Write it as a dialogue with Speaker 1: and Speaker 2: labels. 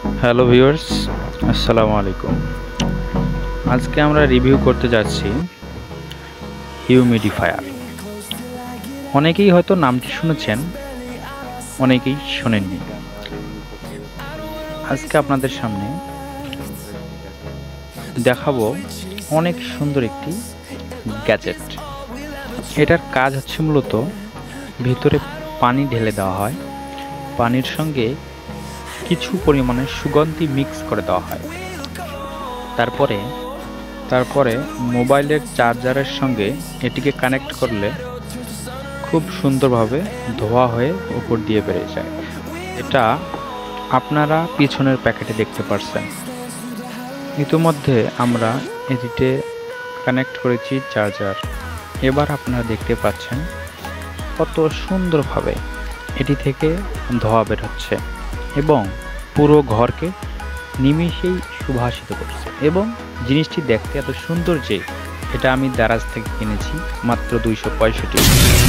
Speaker 1: Hello viewers, আসসালামু আলাইকুম। আজকে আমরা রিভিউ করতে যাচ্ছি হিউমিডিফায়ার। অনেকেই হয়তো নামটি শুনেছেন, অনেকেই শোনেননি। আজকে আপনাদের সামনে দেখাবো অনেক সুন্দর একটি গ্যাজেট। এটার কাজ হচ্ছে মূলত ভিতরে পানি ঢেলে দেওয়া হয়, পানির সঙ্গে কিছু পরিমাণে সুগন্ধি মিক্স করে দেওয়া হয়। তারপরে মোবাইলের চার্জারের সঙ্গে এটিকে কানেক্ট করলে খুব সুন্দরভাবে ধোয়া হয়ে উপর দিয়ে বেরিয়ে যায়। এটা আপনারা পিছনের প্যাকেটে দেখতে পারছেন। ইতিমধ্যে আমরা এটিতে কানেক্ট করেছি চার্জার। এবার আপনারা দেখতে পাচ্ছেন কত সুন্দরভাবে এটি থেকে ধোঁয়া বের হচ্ছে এবং পুরো ঘরকে নিমেষেই সুবাসিত করছে। এবং জিনিসটি দেখতে এত সুন্দর যে এটা আমি দারাজ থেকে কিনেছি মাত্র 265।